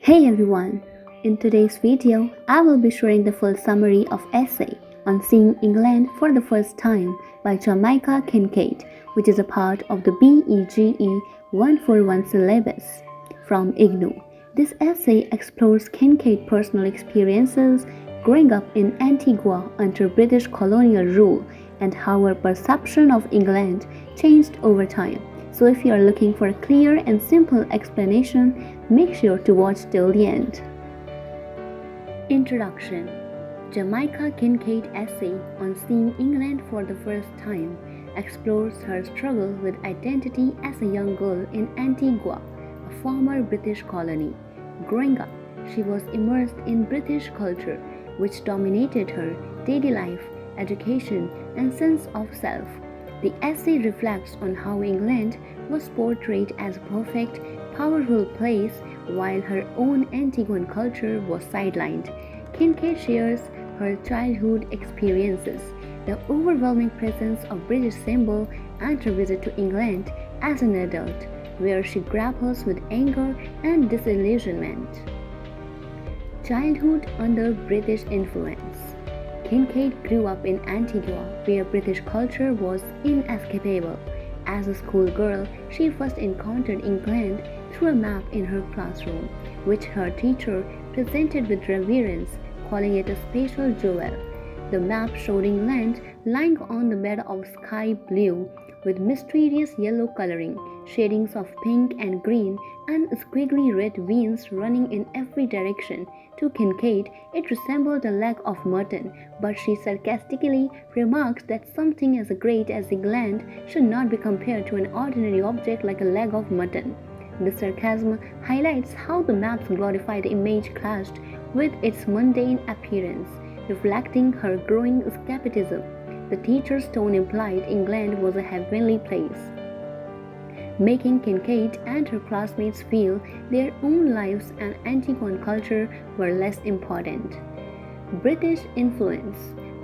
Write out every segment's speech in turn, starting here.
Hey everyone! In today's video, I will be sharing the full summary of essay on seeing England for the first time by Jamaica Kincaid, which is a part of the BEGE 141 syllabus from IGNOU. This essay explores Kincaid's personal experiences growing up in Antigua under British colonial rule and how her perception of England changed over time. So if you are looking for a clear and simple explanation, make sure to watch till the end. Introduction. Jamaica Kincaid essay on seeing England for the first time explores her struggle with identity as a young girl in Antigua, a former British colony. Growing up, she was immersed in British culture, which dominated her daily life, education, and sense of self. The essay reflects on how England was portrayed as a perfect, powerful place while her own Antiguan culture was sidelined. Kincaid shares her childhood experiences, the overwhelming presence of British symbol, and her visit to England as an adult, where she grapples with anger and disillusionment. Childhood under British influence. Kincaid grew up in Antigua, where British culture was inescapable. As a schoolgirl, she first encountered England through a map in her classroom, which her teacher presented with reverence, calling it a special jewel. The map showed England lying on the bed of sky blue, with mysterious yellow coloring, shadings of pink and green, and squiggly red veins running in every direction. To Kincaid, it resembled a leg of mutton, but she sarcastically remarks that something as great as England should not be compared to an ordinary object like a leg of mutton. The sarcasm highlights how the map's glorified image clashed with its mundane appearance, reflecting her growing skepticism. The teacher's tone implied England was a heavenly place, making Kincaid and her classmates feel their own lives and Antiguan culture were less important. British influence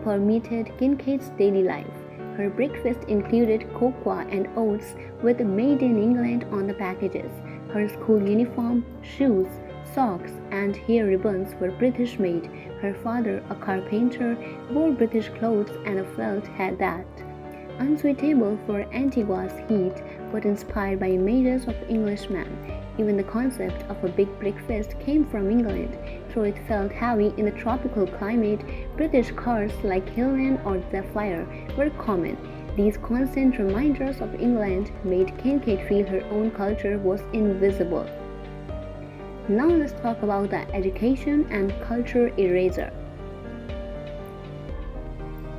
permeated Kincaid's daily life. Her breakfast included cocoa and oats with "Made in England" on the packages. Her school uniform, shoes, socks, and hair ribbons were British made. Her father, a carpenter, wore British clothes and a felt hat that, unsuitable for Antigua's heat, but inspired by images of Englishmen. Even the concept of a big breakfast came from England, though it felt heavy in the tropical climate. British cars like Hillman or Zephyr were common. These constant reminders of England made Kincaid feel her own culture was invisible. Now let's talk about the education and culture erasure.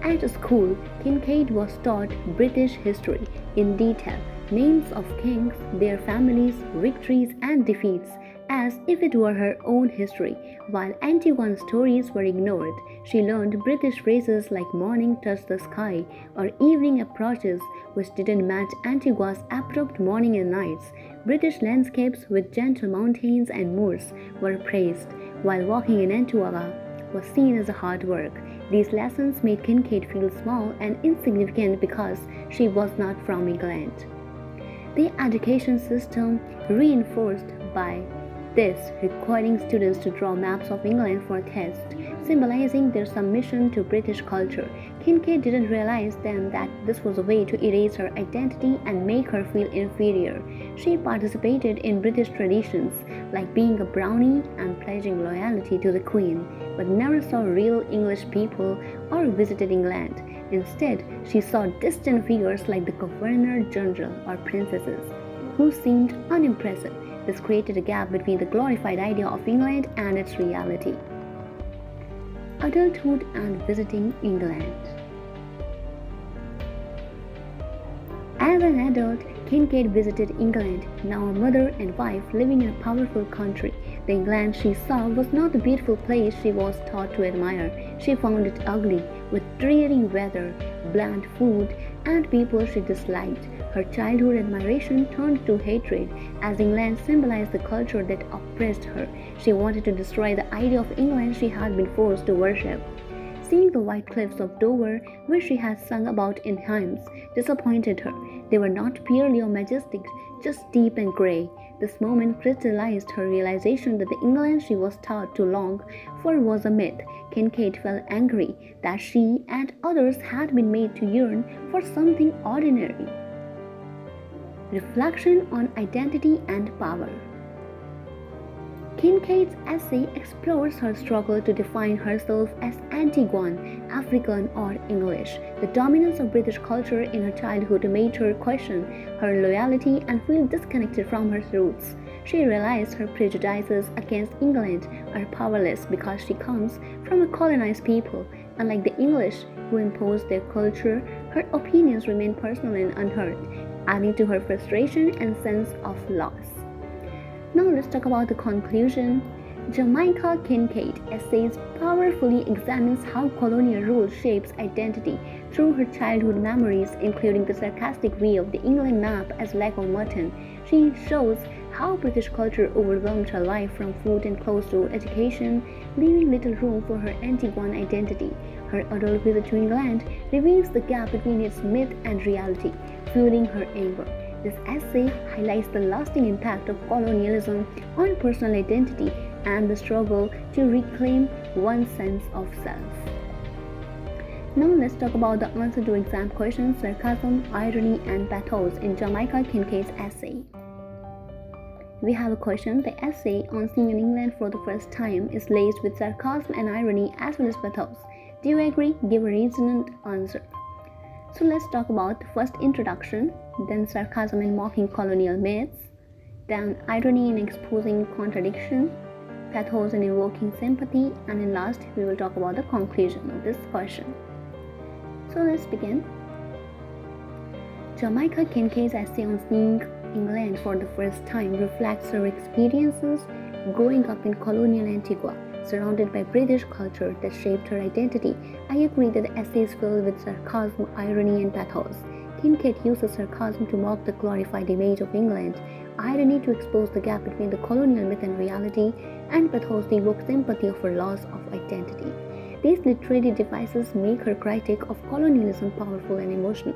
At school, Kincaid was taught British history in detail, names of kings, their families, victories and defeats, as if it were her own history. While Antiguan stories were ignored, she learned British phrases like "morning touched the sky" or "evening approaches," which didn't match Antigua's abrupt morning and nights. British landscapes with gentle mountains and moors were praised, while walking in Antigua was seen as hard work. These lessons made Kincaid feel small and insignificant because she was not from England. The education system reinforced by this, requiring students to draw maps of England for tests, symbolizing their submission to British culture. Kincaid didn't realize then that this was a way to erase her identity and make her feel inferior. She participated in British traditions, like being a brownie and pledging loyalty to the Queen, but never saw real English people or visited England. Instead, she saw distant figures like the Governor-General or princesses, who seemed unimpressive. This created a gap between the glorified idea of England and its reality. Adulthood and visiting England. As an adult, Kincaid visited England, now a mother and wife living in a powerful country. The England she saw was not the beautiful place she was taught to admire. She found it ugly, with dreary weather, bland food, and people she disliked. Her childhood admiration turned to hatred, as England symbolized the culture that oppressed her. She wanted to destroy the idea of England she had been forced to worship. Seeing the white cliffs of Dover, which she had sung about in hymns, disappointed her. They were not purely or majestic, just deep and grey. This moment crystallized her realization that the England she was taught to long for was a myth. Kincaid felt angry that she and others had been made to yearn for something ordinary. Reflection on identity and power. Kincaid's essay explores her struggle to define herself as Antiguan, African, or English. The dominance of British culture in her childhood made her question her loyalty and feel disconnected from her roots. She realized her prejudices against England are powerless because she comes from a colonized people. Unlike the English, who imposed their culture, her opinions remain personal and unheard, adding to her frustration and sense of loss. Now let's talk about the conclusion. Jamaica Kincaid essays powerfully examines how colonial rule shapes identity through her childhood memories, including the sarcastic view of the England map as lack of mutton. She shows how British culture overwhelmed her life from food and clothes to education, leaving little room for her Antiguan identity. Her adult visit to England reveals the gap between its myth and reality, fueling her anger. This essay highlights the lasting impact of colonialism on personal identity and the struggle to reclaim one's sense of self. Now let's talk about the answer to exam questions, sarcasm, irony, and pathos in Jamaica Kincaid's essay. We have a question. The essay on seeing in England for the first time is laced with sarcasm and irony as well as pathos. Do you agree? Give a reasoned answer. So let's talk about the first introduction, then sarcasm in mocking colonial myths, then irony in exposing contradiction, pathos in evoking sympathy, and in last we will talk about the conclusion of this question. So let's begin. Jamaica Kincaid's essay on seeing England for the first time reflects her experiences growing up in colonial Antigua, surrounded by British culture that shaped her identity. I agree that the essay is filled with sarcasm, irony, and pathos. Kincaid uses sarcasm to mock the glorified image of England, irony to expose the gap between the colonial myth and reality, and pathos to evoke sympathy for loss of identity. These literary devices make her critique of colonialism powerful and emotional.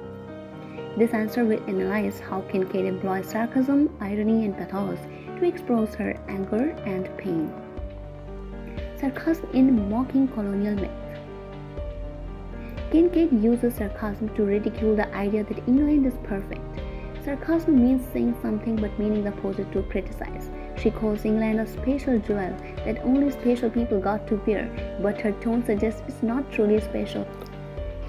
This answer will analyze how Kincaid employs sarcasm, irony, and pathos to express her anger and pain. Sarcasm in mocking colonial myth. Kincaid uses sarcasm to ridicule the idea that England is perfect. Sarcasm means saying something but meaning the opposite to criticize. She calls England a special jewel that only special people got to wear, but her tone suggests it's not truly special.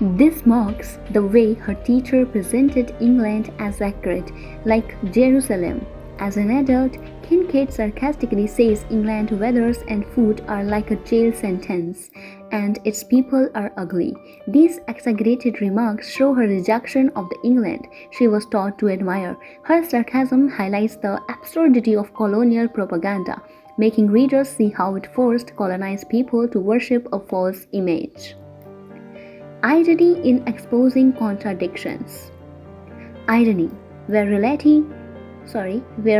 This mocks the way her teacher presented England as sacred, like Jerusalem. As an adult, Kincaid sarcastically says England's weather and food are like a jail sentence, and its people are ugly. These exaggerated remarks show her rejection of the England she was taught to admire. Her sarcasm highlights the absurdity of colonial propaganda, making readers see how it forced colonized people to worship a false image. Irony in exposing contradictions. Irony, where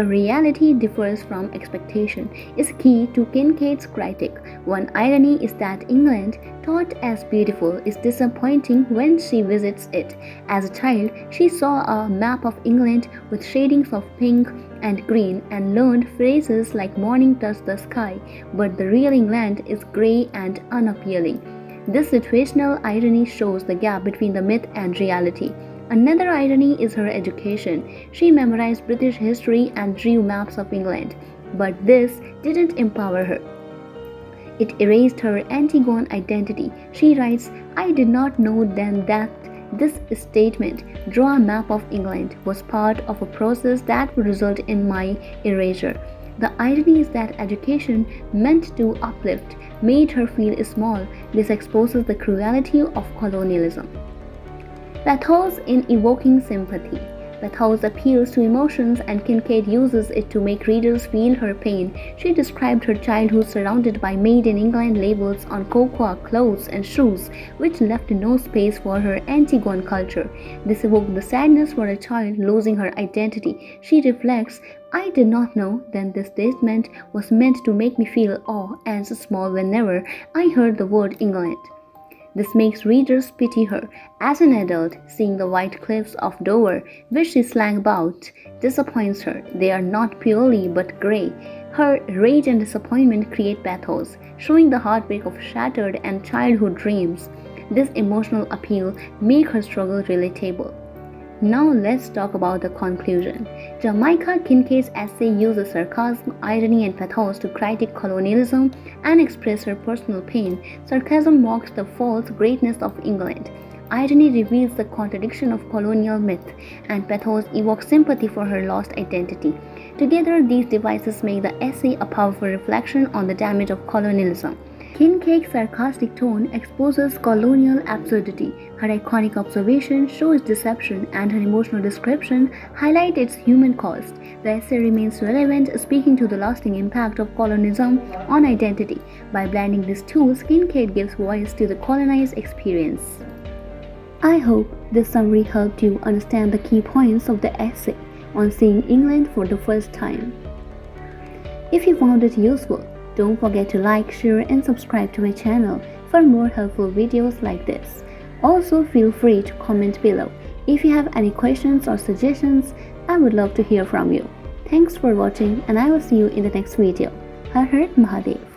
reality differs from expectation, is key to Kincaid's critique. One irony is that England, thought as beautiful, is disappointing when she visits it. As a child, she saw a map of England with shadings of pink and green and learned phrases like morning touched the sky, but the real England is grey and unappealing. This situational irony shows the gap between the myth and reality. Another irony is her education. She memorized British history and drew maps of England, but this didn't empower her. It erased her Antiguan identity. She writes, "I did not know then that this statement, 'draw a map of England,' was part of a process that would result in my erasure." The irony is that education, meant to uplift, made her feel small. This exposes the cruelty of colonialism. Pathos in evoking sympathy. Pathos appeals to emotions and Kincaid uses it to make readers feel her pain. She described her childhood surrounded by Made in England labels on cocoa, clothes, and shoes, which left no space for her Antiguan culture. This evoked the sadness for a child losing her identity. She reflects, "I did not know then this statement was meant to make me feel awe and small whenever I heard the word England." This makes readers pity her. As an adult, seeing the white cliffs of Dover, which she sang about, disappoints her. They are not pearly but grey. Her rage and disappointment create pathos, showing the heartbreak of shattered and childhood dreams. This emotional appeal makes her struggle relatable. Now let's talk about the conclusion. Jamaica Kincaid's essay uses sarcasm, irony, and pathos to critique colonialism and express her personal pain. Sarcasm mocks the false greatness of England. Irony reveals the contradiction of colonial myth, and pathos evokes sympathy for her lost identity. Together, these devices make the essay a powerful reflection on the damage of colonialism. Kincaid's sarcastic tone exposes colonial absurdity. Her iconic observation shows deception, and her emotional description highlights its human cost. The essay remains relevant, speaking to the lasting impact of colonialism on identity. By blending these tools, Kincaid gives voice to the colonized experience. I hope this summary helped you understand the key points of the essay on seeing England for the first time. If you found it useful, don't forget to like, share, and subscribe to my channel for more helpful videos like this. Also, feel free to comment below. If you have any questions or suggestions, I would love to hear from you. Thanks for watching, and I will see you in the next video. Har Har Mahadev.